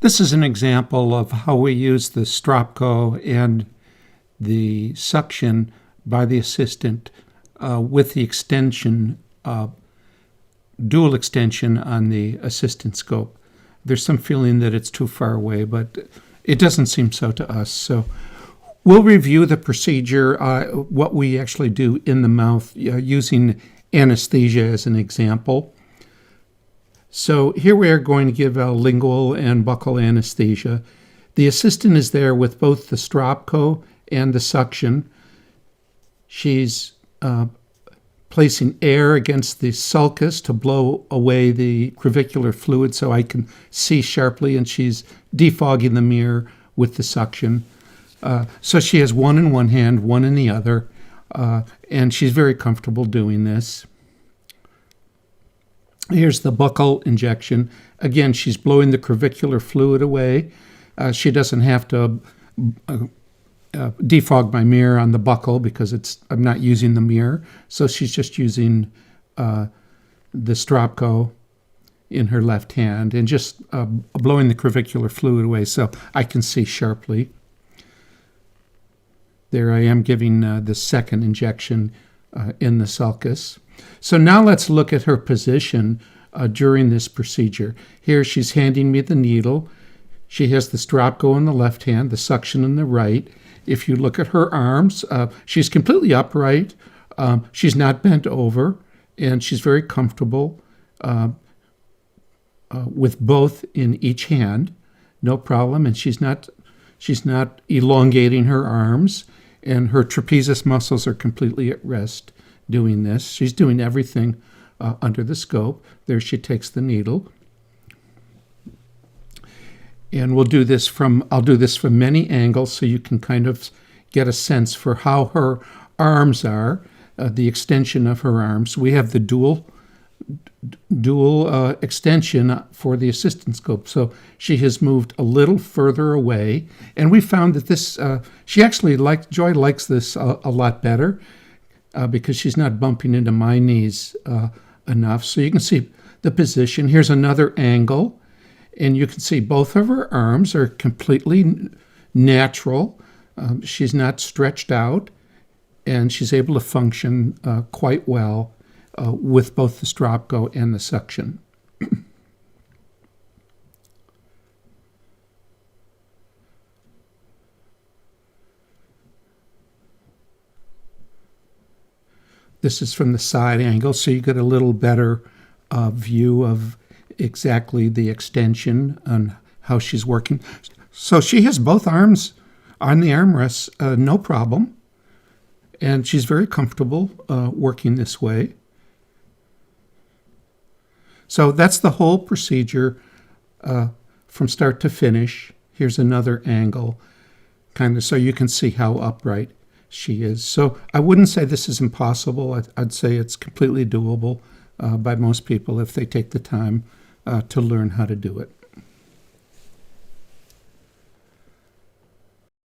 This is an example of how we use the Stropko and the suction by the assistant with the extension, dual extension on the assistant scope. There's some feeling that it's too far away, but it doesn't seem so to us. So we'll review the procedure, what we actually do in the mouth using anesthesia as an example. So here we are going to give a lingual and buccal anesthesia. The assistant is there with both the Stropko and the suction. She's placing air against the sulcus to blow away the crevicular fluid so I can see sharply, and she's defogging the mirror with the suction. So she has one in one hand, one in the other, and she's very comfortable doing this. Here's the buccal injection. Again, she's blowing the crevicular fluid away. She doesn't have to defog my mirror on the buccal because I'm not using the mirror. So she's just using the Stropko in her left hand and just blowing the crevicular fluid away so I can see sharply. There I am giving the second injection in the sulcus. So now let's look at her position during this procedure. Here she's handing me the needle. She has the Stropko in the left hand, the suction in the right. If you look at her arms, she's completely upright. She's not bent over, and she's very comfortable with both in each hand, no problem. And she's not elongating her arms, and her trapezius muscles are completely at rest doing this. She's doing everything under the scope. There she takes the needle. And I'll do this from many angles so you can kind of get a sense for how her arms are, the extension of her arms. We have the dual extension for the assistant scope. So she has moved a little further away. And we found that this, Joy likes this a lot better. Because she's not bumping into my knees enough. So you can see the position. Here's another angle, and you can see both of her arms are completely natural. She's not stretched out, and she's able to function quite well with both the Stropko and the suction. This is from the side angle, so you get a little better view of exactly the extension and how she's working. So she has both arms on the armrests, no problem. And she's very comfortable working this way. So that's the whole procedure from start to finish. Here's another angle, kind of so you can see how upright she is. So I wouldn't say this is impossible. I'd say it's completely doable by most people if they take the time to learn how to do it.